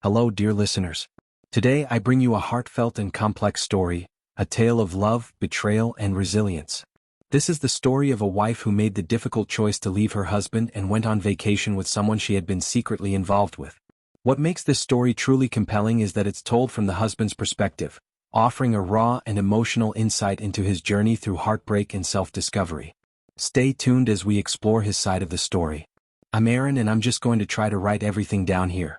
Hello, dear listeners. Today I bring you a heartfelt and complex story, a tale of love, betrayal, and resilience. This is the story of a wife who made the difficult choice to leave her husband and went on vacation with someone she had been secretly involved with. What makes this story truly compelling is that it's told from the husband's perspective, offering a raw and emotional insight into his journey through heartbreak and self-discovery. Stay tuned as we explore his side of the story. I'm Aaron, and I'm just going to try to write everything down here.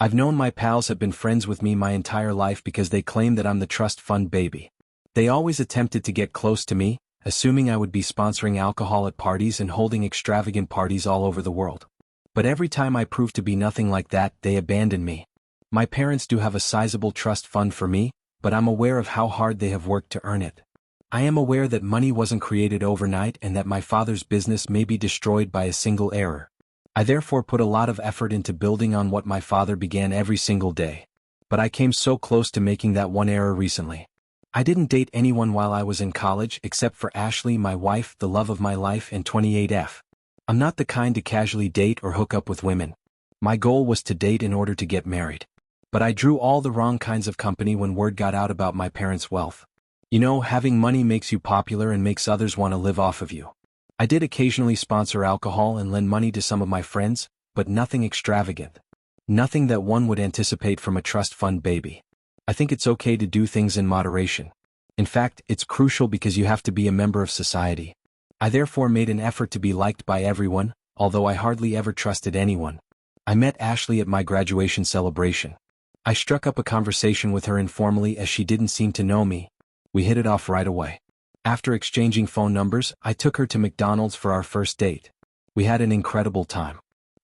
I've known my pals have been friends with me my entire life because they claim that I'm the trust fund baby. They always attempted to get close to me, assuming I would be sponsoring alcohol at parties and holding extravagant parties all over the world. But every time I proved to be nothing like that, they abandoned me. My parents do have a sizable trust fund for me, but I'm aware of how hard they have worked to earn it. I am aware that money wasn't created overnight and that my father's business may be destroyed by a single error. I therefore put a lot of effort into building on what my father began every single day. But I came so close to making that one error recently. I didn't date anyone while I was in college except for Ashley, my wife, the love of my life, and 28F. I'm not the kind to casually date or hook up with women. My goal was to date in order to get married. But I drew all the wrong kinds of company when word got out about my parents' wealth. You know, having money makes you popular and makes others want to live off of you. I did occasionally sponsor alcohol and lend money to some of my friends, but nothing extravagant. Nothing that one would anticipate from a trust fund baby. I think it's okay to do things in moderation. In fact, it's crucial because you have to be a member of society. I therefore made an effort to be liked by everyone, although I hardly ever trusted anyone. I met Ashley at my graduation celebration. I struck up a conversation with her informally as she didn't seem to know me. We hit it off right away. After exchanging phone numbers, I took her to McDonald's for our first date. We had an incredible time.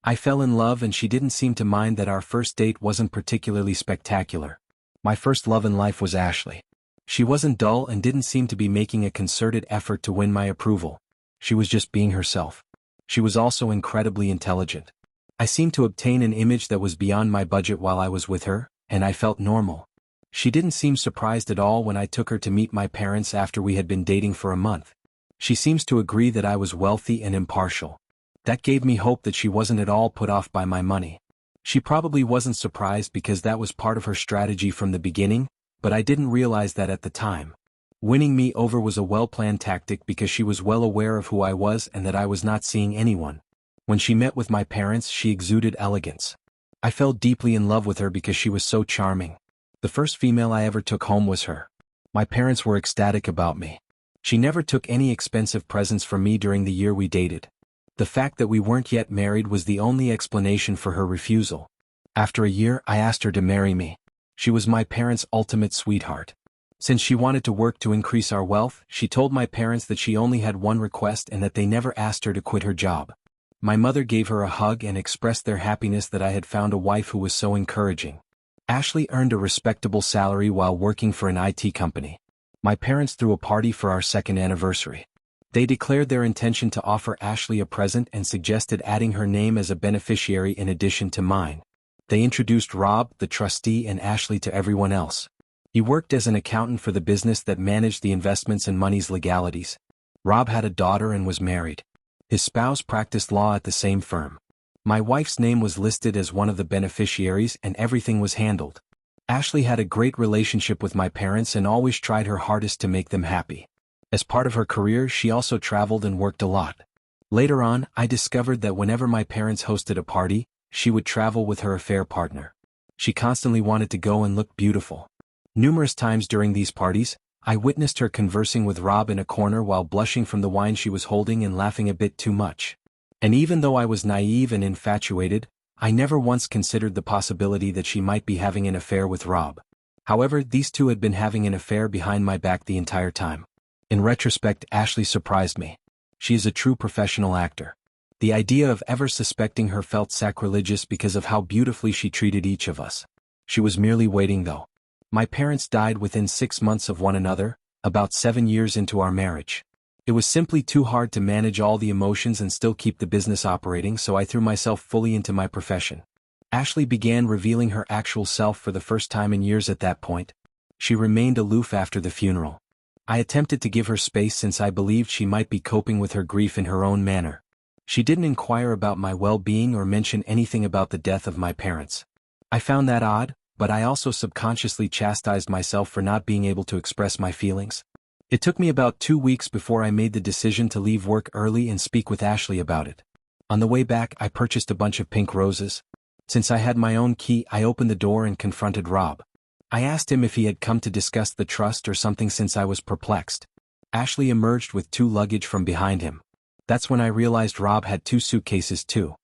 I fell in love and she didn't seem to mind that our first date wasn't particularly spectacular. My first love in life was Ashley. She wasn't dull and didn't seem to be making a concerted effort to win my approval. She was just being herself. She was also incredibly intelligent. I seemed to obtain an image that was beyond my budget while I was with her, and I felt normal. She didn't seem surprised at all when I took her to meet my parents after we had been dating for a month. She seems to agree that I was wealthy and impartial. That gave me hope that she wasn't at all put off by my money. She probably wasn't surprised because that was part of her strategy from the beginning, but I didn't realize that at the time. Winning me over was a well-planned tactic because she was well aware of who I was and that I was not seeing anyone. When she met with my parents, she exuded elegance. I fell deeply in love with her because she was so charming. The first female I ever took home was her. My parents were ecstatic about me. She never took any expensive presents from me during the year we dated. The fact that we weren't yet married was the only explanation for her refusal. After a year, I asked her to marry me. She was my parents' ultimate sweetheart. Since she wanted to work to increase our wealth, she told my parents that she only had one request and that they never asked her to quit her job. My mother gave her a hug and expressed their happiness that I had found a wife who was so encouraging. Ashley earned a respectable salary while working for an IT company. My parents threw a party for our second anniversary. They declared their intention to offer Ashley a present and suggested adding her name as a beneficiary in addition to mine. They introduced Rob, the trustee, and Ashley to everyone else. He worked as an accountant for the business that managed the investments and money's legalities. Rob had a daughter and was married. His spouse practiced law at the same firm. My wife's name was listed as one of the beneficiaries and everything was handled. Ashley had a great relationship with my parents and always tried her hardest to make them happy. As part of her career, she also traveled and worked a lot. Later on, I discovered that whenever my parents hosted a party, she would travel with her affair partner. She constantly wanted to go and look beautiful. Numerous times during these parties, I witnessed her conversing with Rob in a corner while blushing from the wine she was holding and laughing a bit too much. And even though I was naive and infatuated, I never once considered the possibility that she might be having an affair with Rob. However, these two had been having an affair behind my back the entire time. In retrospect, Ashley surprised me. She is a true professional actor. The idea of ever suspecting her felt sacrilegious because of how beautifully she treated each of us. She was merely waiting though. My parents died within 6 months of one another, about 7 years into our marriage. It was simply too hard to manage all the emotions and still keep the business operating, so I threw myself fully into my profession. Ashley began revealing her actual self for the first time in years at that point. She remained aloof after the funeral. I attempted to give her space since I believed she might be coping with her grief in her own manner. She didn't inquire about my well-being or mention anything about the death of my parents. I found that odd, but I also subconsciously chastised myself for not being able to express my feelings. It took me about 2 weeks before I made the decision to leave work early and speak with Ashley about it. On the way back, I purchased a bunch of pink roses. Since I had my own key, I opened the door and confronted Rob. I asked him if he had come to discuss the trust or something since I was perplexed. Ashley emerged with 2 luggage from behind him. That's when I realized Rob had 2 suitcases too.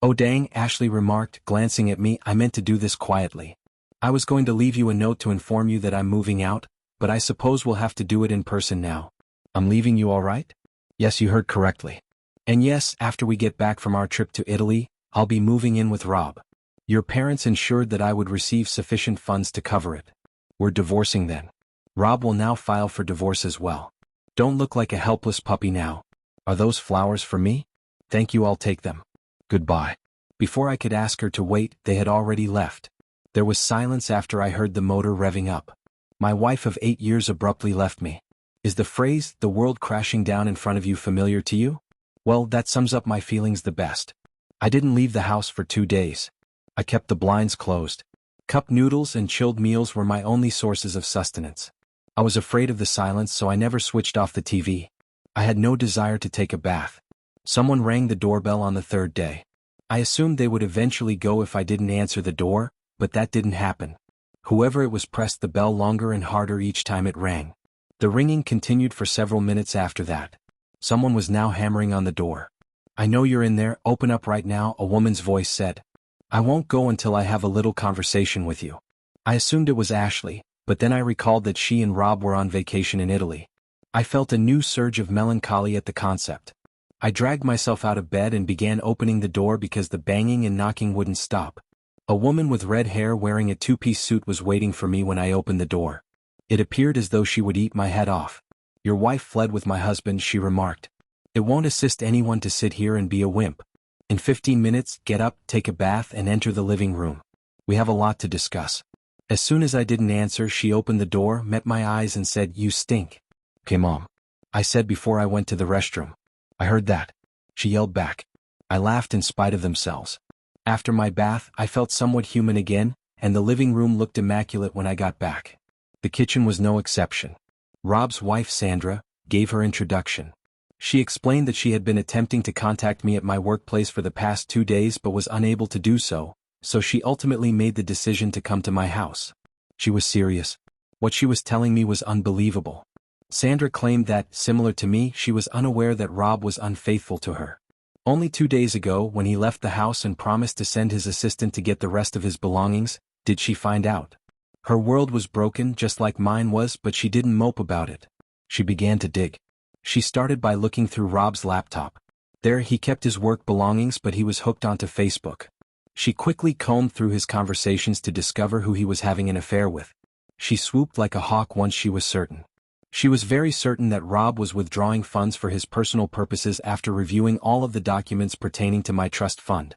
"Oh dang," Ashley remarked, glancing at me. "I meant to do this quietly. I was going to leave you a note to inform you that I'm moving out, but I suppose we'll have to do it in person now. I'm leaving you, all right?" "Yes, you heard correctly. And yes, after we get back from our trip to Italy, I'll be moving in with Rob. Your parents ensured that I would receive sufficient funds to cover it. We're divorcing then. Rob will now file for divorce as well. Don't look like a helpless puppy now. Are those flowers for me? Thank you, I'll take them. Goodbye." Before I could ask her to wait, they had already left. There was silence after I heard the motor revving up. My wife of 8 years abruptly left me. Is the phrase, "the world crashing down in front of you," familiar to you? Well, that sums up my feelings the best. I didn't leave the house for 2 days. I kept the blinds closed. Cup noodles and chilled meals were my only sources of sustenance. I was afraid of the silence, so I never switched off the TV. I had no desire to take a bath. Someone rang the doorbell on the 3rd day. I assumed they would eventually go if I didn't answer the door, but that didn't happen. Whoever it was pressed the bell longer and harder each time it rang. The ringing continued for several minutes after that. Someone was now hammering on the door. "I know you're in there, open up right now," a woman's voice said. "I won't go until I have a little conversation with you." I assumed it was Ashley, but then I recalled that she and Rob were on vacation in Italy. I felt a new surge of melancholy at the concept. I dragged myself out of bed and began opening the door because the banging and knocking wouldn't stop. A woman with red hair wearing a 2-piece suit was waiting for me when I opened the door. It appeared as though she would eat my head off. "Your wife fled with my husband," she remarked. "It won't assist anyone to sit here and be a wimp. In 15 minutes, get up, take a bath, and enter the living room. We have a lot to discuss." As soon as I didn't answer, she opened the door, met my eyes, and said, "You stink." "Okay, Mom," I said before I went to the restroom. "I heard that," she yelled back. I laughed in spite of themselves. After my bath, I felt somewhat human again, and the living room looked immaculate when I got back. The kitchen was no exception. Rob's wife, Sandra, gave her introduction. She explained that she had been attempting to contact me at my workplace for the past 2 days but was unable to do so, so she ultimately made the decision to come to my house. She was serious. What she was telling me was unbelievable. Sandra claimed that, similar to me, she was unaware that Rob was unfaithful to her. Only 2 days ago, when he left the house and promised to send his assistant to get the rest of his belongings, did she find out. Her world was broken just like mine was, but she didn't mope about it. She began to dig. She started by looking through Rob's laptop. There he kept his work belongings, but he was hooked onto Facebook. She quickly combed through his conversations to discover who he was having an affair with. She swooped like a hawk once she was certain. She was very certain that Rob was withdrawing funds for his personal purposes after reviewing all of the documents pertaining to my trust fund.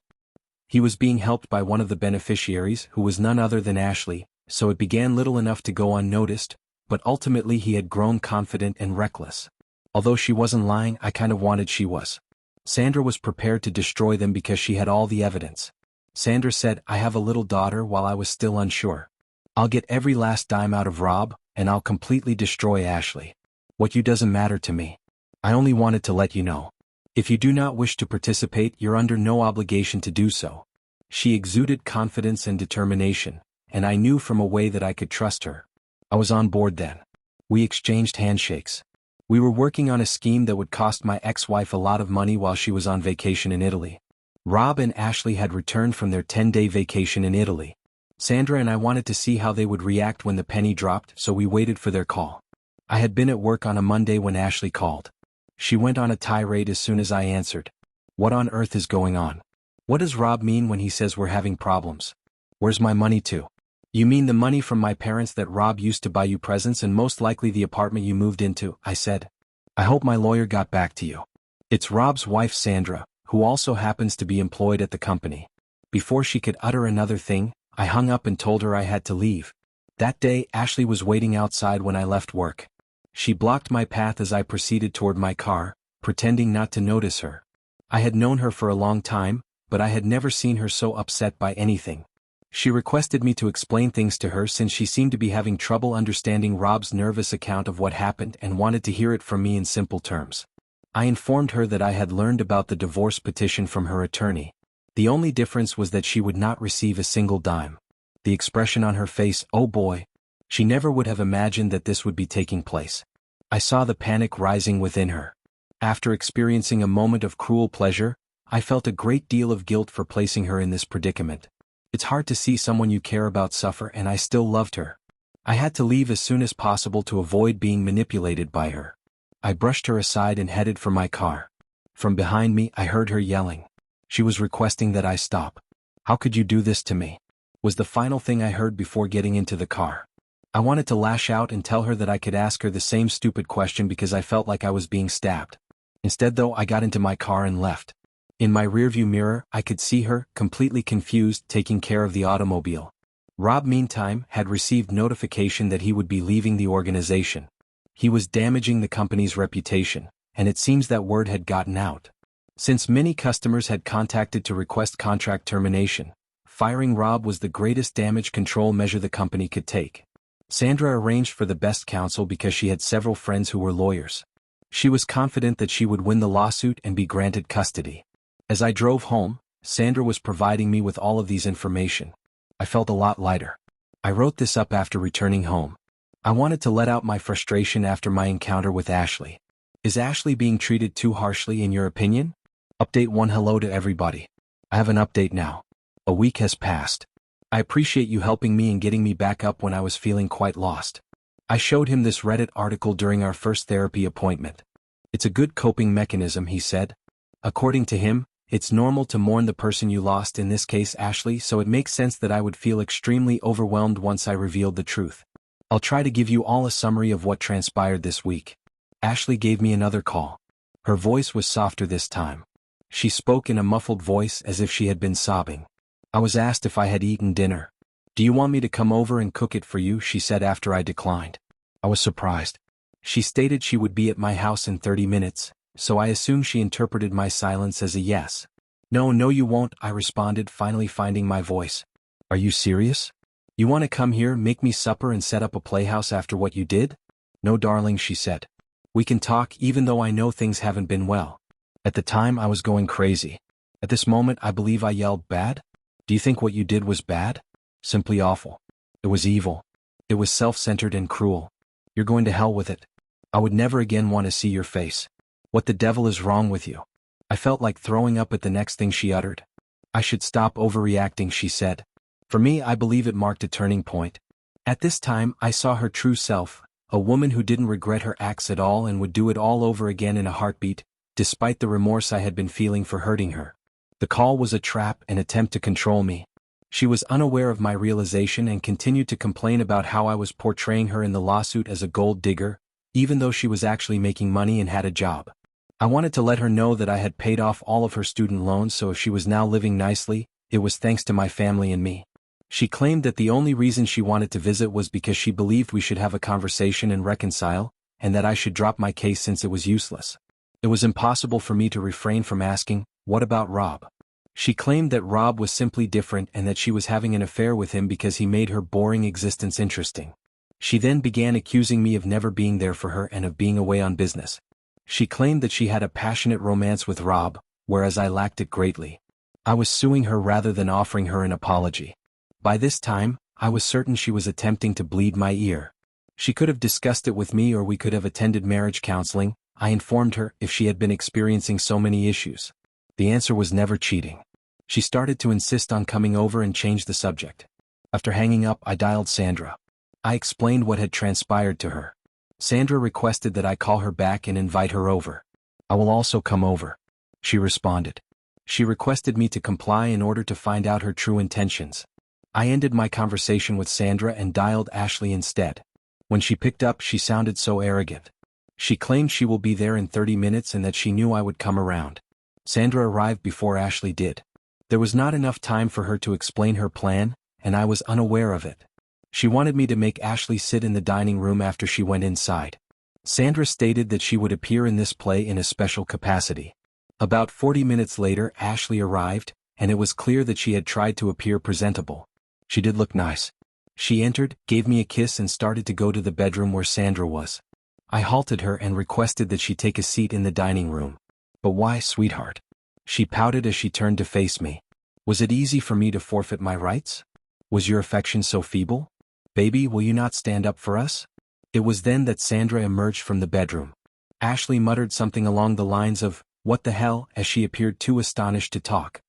He was being helped by one of the beneficiaries, who was none other than Ashley, so it began little enough to go unnoticed, but ultimately he had grown confident and reckless. Although she wasn't lying, I kind of wanted she was. Sandra was prepared to destroy them because she had all the evidence. Sandra said, "I have a little daughter," while I was still unsure. "I'll get every last dime out of Rob, and I'll completely destroy Ashley. What you doesn't matter to me. I only wanted to let you know. If you do not wish to participate, you're under no obligation to do so." She exuded confidence and determination, and I knew from a way that I could trust her. I was on board then. We exchanged handshakes. We were working on a scheme that would cost my ex-wife a lot of money while she was on vacation in Italy. Rob and Ashley had returned from their 10-day vacation in Italy. Sandra and I wanted to see how they would react when the penny dropped, so we waited for their call. I had been at work on a Monday when Ashley called. She went on a tirade as soon as I answered. "What on earth is going on? What does Rob mean when he says we're having problems? Where's my money to?" "You mean the money from my parents that Rob used to buy you presents and most likely the apartment you moved into," I said. "I hope my lawyer got back to you. It's Rob's wife, Sandra, who also happens to be employed at the company." Before she could utter another thing, I hung up and told her I had to leave. That day, Ashley was waiting outside when I left work. She blocked my path as I proceeded toward my car, pretending not to notice her. I had known her for a long time, but I had never seen her so upset by anything. She requested me to explain things to her since she seemed to be having trouble understanding Rob's nervous account of what happened and wanted to hear it from me in simple terms. I informed her that I had learned about the divorce petition from her attorney. The only difference was that she would not receive a single dime. The expression on her face, oh boy. She never would have imagined that this would be taking place. I saw the panic rising within her. After experiencing a moment of cruel pleasure, I felt a great deal of guilt for placing her in this predicament. It's hard to see someone you care about suffer, and I still loved her. I had to leave as soon as possible to avoid being manipulated by her. I brushed her aside and headed for my car. From behind me, I heard her yelling. She was requesting that I stop. "How could you do this to me?" was the final thing I heard before getting into the car. I wanted to lash out and tell her that I could ask her the same stupid question because I felt like I was being stabbed. Instead though, I got into my car and left. In my rearview mirror, I could see her, completely confused, taking care of the automobile. Rob, meantime, had received notification that he would be leaving the organization. He was damaging the company's reputation, and it seems that word had gotten out. Since many customers had contacted to request contract termination, firing Rob was the greatest damage control measure the company could take. Sandra arranged for the best counsel because she had several friends who were lawyers. She was confident that she would win the lawsuit and be granted custody. As I drove home, Sandra was providing me with all of these information. I felt a lot lighter. I wrote this up after returning home. I wanted to let out my frustration after my encounter with Ashley. Is Ashley being treated too harshly in your opinion? Update 1. Hello to everybody. I have an update now. A week has passed. I appreciate you helping me and getting me back up when I was feeling quite lost. I showed him this Reddit article during our first therapy appointment. It's a good coping mechanism, he said. According to him, it's normal to mourn the person you lost, in this case Ashley, so it makes sense that I would feel extremely overwhelmed once I revealed the truth. I'll try to give you all a summary of what transpired this week. Ashley gave me another call. Her voice was softer this time. She spoke in a muffled voice as if she had been sobbing. I was asked if I had eaten dinner. "Do you want me to come over and cook it for you?" she said after I declined. I was surprised. She stated she would be at my house in 30 minutes, so I assumed she interpreted my silence as a yes. No, you won't," I responded, finally finding my voice. "Are you serious? You want to come here, make me supper and set up a playhouse after what you did?" "No, darling," she said. "We can talk even though I know things haven't been well." At the time I was going crazy. At this moment I believe I yelled, "Bad? Do you think what you did was bad?" "Simply awful. It was evil. It was self-centered and cruel. You're going to hell with it. I would never again want to see your face. What the devil is wrong with you?" I felt like throwing up at the next thing she uttered. "I should stop overreacting," she said. For me, I believe it marked a turning point. At this time, I saw her true self, a woman who didn't regret her acts at all and would do it all over again in a heartbeat, despite the remorse I had been feeling for hurting her. The call was a trap, an attempt to control me. She was unaware of my realization and continued to complain about how I was portraying her in the lawsuit as a gold digger, even though she was actually making money and had a job. I wanted to let her know that I had paid off all of her student loans, so if she was now living nicely, it was thanks to my family and me. She claimed that the only reason she wanted to visit was because she believed we should have a conversation and reconcile, and that I should drop my case since it was useless. It was impossible for me to refrain from asking, "What about Rob?" She claimed that Rob was simply different and that she was having an affair with him because he made her boring existence interesting. She then began accusing me of never being there for her and of being away on business. She claimed that she had a passionate romance with Rob, whereas I lacked it greatly. I was suing her rather than offering her an apology. By this time, I was certain she was attempting to bleed my ear. She could have discussed it with me or we could have attended marriage counseling, I informed her, if she had been experiencing so many issues. The answer was never cheating. She started to insist on coming over and change the subject. After hanging up, I dialed Sandra. I explained what had transpired to her. Sandra requested that I call her back and invite her over. "I will also come over," she responded. She requested me to comply in order to find out her true intentions. I ended my conversation with Sandra and dialed Ashley instead. When she picked up, she sounded so arrogant. She claimed she will be there in 30 minutes and that she knew I would come around. Sandra arrived before Ashley did. There was not enough time for her to explain her plan, and I was unaware of it. She wanted me to make Ashley sit in the dining room after she went inside. Sandra stated that she would appear in this play in a special capacity. About 40 minutes later, Ashley arrived, and it was clear that she had tried to appear presentable. She did look nice. She entered, gave me a kiss and started to go to the bedroom where Sandra was. I halted her and requested that she take a seat in the dining room. But why, sweetheart? She pouted as she turned to face me. Was it easy for me to forfeit my rights? Was your affection so feeble? Baby, will you not stand up for us? It was then that Sandra emerged from the bedroom. Ashley muttered something along the lines of, "What the hell?" as she appeared too astonished to talk.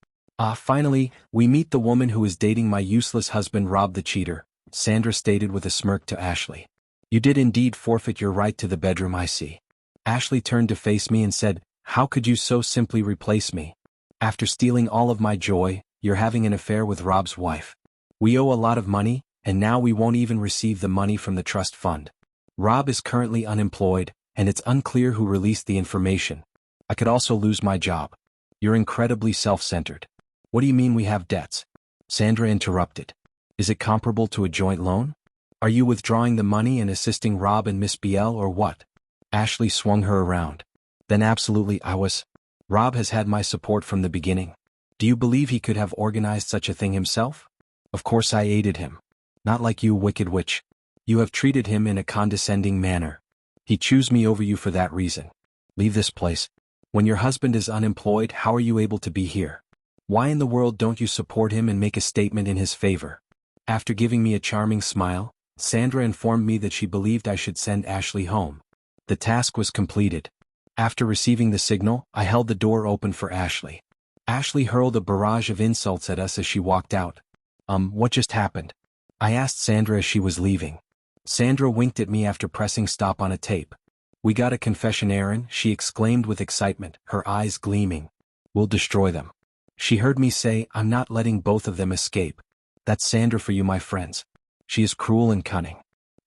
Finally, we meet the woman who is dating my useless husband Rob the cheater, Sandra stated with a smirk to Ashley. You did indeed forfeit your right to the bedroom, I see. Ashley turned to face me and said, how could you so simply replace me? After stealing all of my joy, you're having an affair with Rob's wife. We owe a lot of money, and now we won't even receive the money from the trust fund. Rob is currently unemployed, and it's unclear who released the information. I could also lose my job. You're incredibly self-centered. What do you mean we have debts? Sandra interrupted. Is it comparable to a joint loan? Are you withdrawing the money and assisting Rob and Miss BL or what? Ashley swung her around. Then absolutely I was. Rob has had my support from the beginning. Do you believe he could have organized such a thing himself? Of course I aided him. Not like you, wicked witch. You have treated him in a condescending manner. He chose me over you for that reason. Leave this place. When your husband is unemployed, how are you able to be here? Why in the world don't you support him and make a statement in his favor? After giving me a charming smile, Sandra informed me that she believed I should send Ashley home. The task was completed. After receiving the signal, I held the door open for Ashley. Ashley hurled a barrage of insults at us as she walked out. What just happened? I asked Sandra as she was leaving. Sandra winked at me after pressing stop on a tape. We got a confession, Aaron, she exclaimed with excitement, her eyes gleaming. We'll destroy them. She heard me say, I'm not letting both of them escape. That's Sandra for you, my friends. She is cruel and cunning.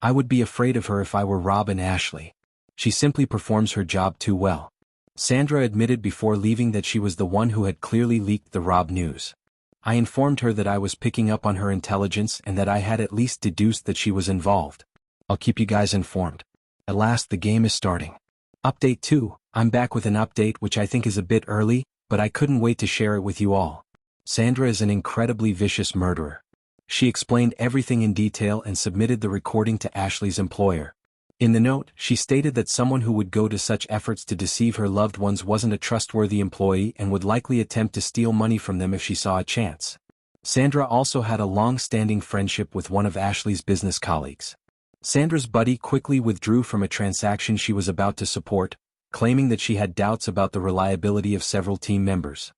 I would be afraid of her if I were Rob and Ashley. She simply performs her job too well. Sandra admitted before leaving that she was the one who had clearly leaked the Rob news. I informed her that I was picking up on her intelligence and that I had at least deduced that she was involved. I'll keep you guys informed. At last the game is starting. Update 2. I'm back with an update which I think is a bit early, but I couldn't wait to share it with you all. Sandra is an incredibly vicious murderer. She explained everything in detail and submitted the recording to Ashley's employer. In the note, she stated that someone who would go to such efforts to deceive her loved ones wasn't a trustworthy employee and would likely attempt to steal money from them if she saw a chance. Sandra also had a long-standing friendship with one of Ashley's business colleagues. Sandra's buddy quickly withdrew from a transaction she was about to support, claiming that she had doubts about the reliability of several team members.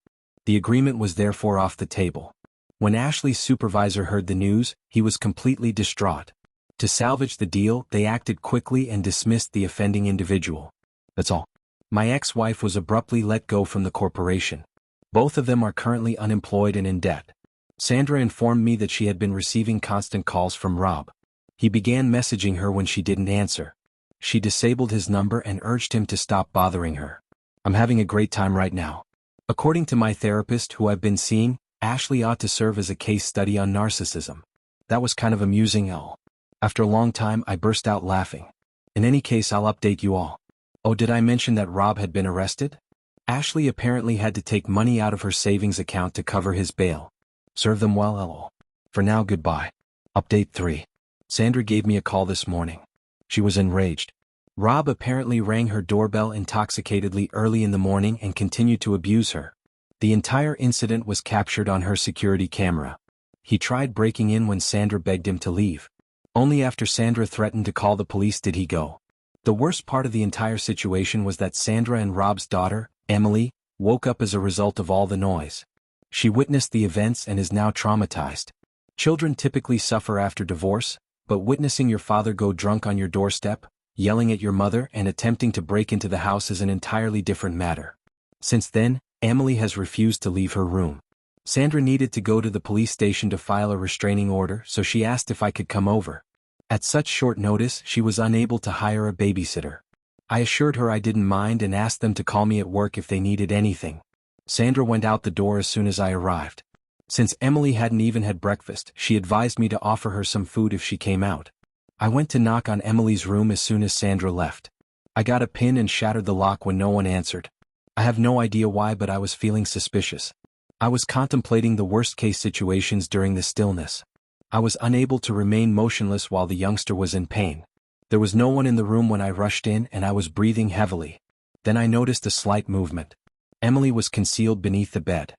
The agreement was therefore off the table. When Ashley's supervisor heard the news, he was completely distraught. To salvage the deal, they acted quickly and dismissed the offending individual. That's all. My ex-wife was abruptly let go from the corporation. Both of them are currently unemployed and in debt. Sandra informed me that she had been receiving constant calls from Rob. He began messaging her when she didn't answer. She disabled his number and urged him to stop bothering her. I'm having a great time right now. According to my therapist who I've been seeing, Ashley ought to serve as a case study on narcissism. That was kind of amusing. After a long time I burst out laughing. In any case, I'll update you all. Oh, did I mention that Rob had been arrested? Ashley apparently had to take money out of her savings account to cover his bail. Serve them well, lol. For now, goodbye. Update 3. Sandra gave me a call this morning. She was enraged. Rob apparently rang her doorbell intoxicatedly early in the morning and continued to abuse her. The entire incident was captured on her security camera. He tried breaking in when Sandra begged him to leave. Only after Sandra threatened to call the police did he go. The worst part of the entire situation was that Sandra and Rob's daughter, Emily, woke up as a result of all the noise. She witnessed the events and is now traumatized. Children typically suffer after divorce, but witnessing your father go drunk on your doorstep, yelling at your mother and attempting to break into the house is an entirely different matter. Since then, Emily has refused to leave her room. Sandra needed to go to the police station to file a restraining order, so she asked if I could come over. At such short notice, she was unable to hire a babysitter. I assured her I didn't mind and asked them to call me at work if they needed anything. Sandra went out the door as soon as I arrived. Since Emily hadn't even had breakfast, she advised me to offer her some food if she came out. I went to knock on Emily's room as soon as Sandra left. I got a pin and shattered the lock when no one answered. I have no idea why, but I was feeling suspicious. I was contemplating the worst-case situations during the stillness. I was unable to remain motionless while the youngster was in pain. There was no one in the room when I rushed in and I was breathing heavily. Then I noticed a slight movement. Emily was concealed beneath the bed.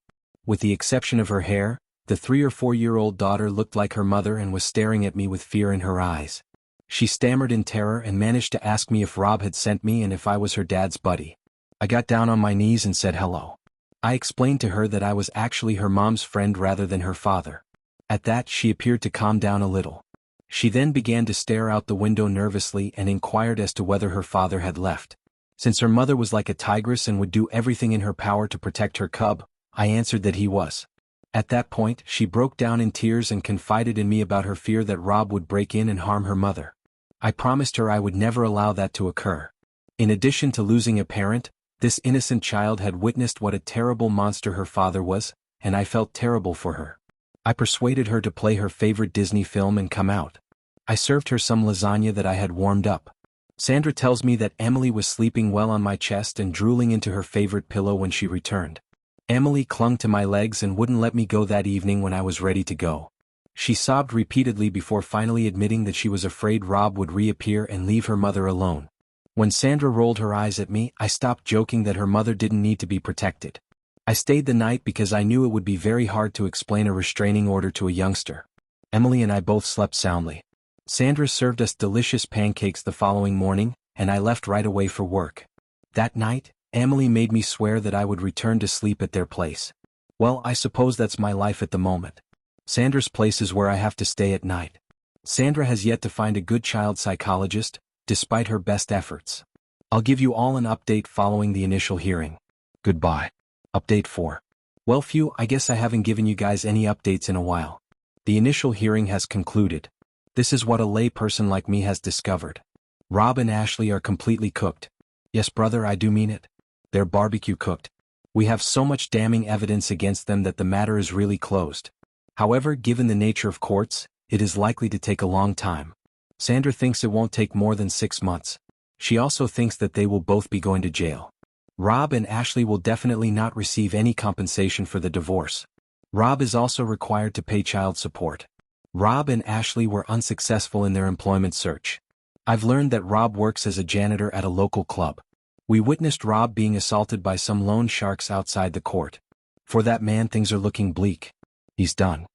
With the exception of her hair, the 3 or 4-year-old daughter looked like her mother and was staring at me with fear in her eyes. She stammered in terror and managed to ask me if Rob had sent me and if I was her dad's buddy. I got down on my knees and said hello. I explained to her that I was actually her mom's friend rather than her father. At that, she appeared to calm down a little. She then began to stare out the window nervously and inquired as to whether her father had left. Since her mother was like a tigress and would do everything in her power to protect her cub, I answered that he was. At that point, she broke down in tears and confided in me about her fear that Rob would break in and harm her mother. I promised her I would never allow that to occur. In addition to losing a parent, this innocent child had witnessed what a terrible monster her father was, and I felt terrible for her. I persuaded her to play her favorite Disney film and come out. I served her some lasagna that I had warmed up. Sandra tells me that Emily was sleeping well on my chest and drooling into her favorite pillow when she returned. Emily clung to my legs and wouldn't let me go that evening when I was ready to go. She sobbed repeatedly before finally admitting that she was afraid Rob would reappear and leave her mother alone. When Sandra rolled her eyes at me, I stopped joking that her mother didn't need to be protected. I stayed the night because I knew it would be very hard to explain a restraining order to a youngster. Emily and I both slept soundly. Sandra served us delicious pancakes the following morning, and I left right away for work. That night, Emily made me swear that I would return to sleep at their place. Well, I suppose that's my life at the moment. Sandra's place is where I have to stay at night. Sandra has yet to find a good child psychologist, despite her best efforts. I'll give you all an update following the initial hearing. Goodbye. Update 4. Well, phew, I guess I haven't given you guys any updates in a while. The initial hearing has concluded. This is what a lay person like me has discovered. Rob and Ashley are completely cooked. Yes, brother, I do mean it. They're barbecue cooked. We have so much damning evidence against them that the matter is really closed. However, given the nature of courts, it is likely to take a long time. Sandra thinks it won't take more than 6 months. She also thinks that they will both be going to jail. Rob and Ashley will definitely not receive any compensation for the divorce. Rob is also required to pay child support. Rob and Ashley were unsuccessful in their employment search. I've learned that Rob works as a janitor at a local club. We witnessed Rob being assaulted by some loan sharks outside the court. For that man, things are looking bleak. He's done.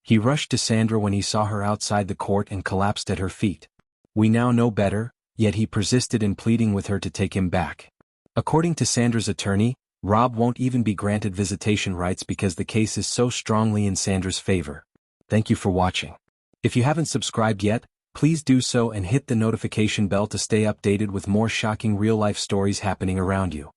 He rushed to Sandra when he saw her outside the court and collapsed at her feet. We now know better, yet he persisted in pleading with her to take him back. According to Sandra's attorney, Rob won't even be granted visitation rights because the case is so strongly in Sandra's favor. Thank you for watching. If you haven't subscribed yet, please do so and hit the notification bell to stay updated with more shocking real-life stories happening around you.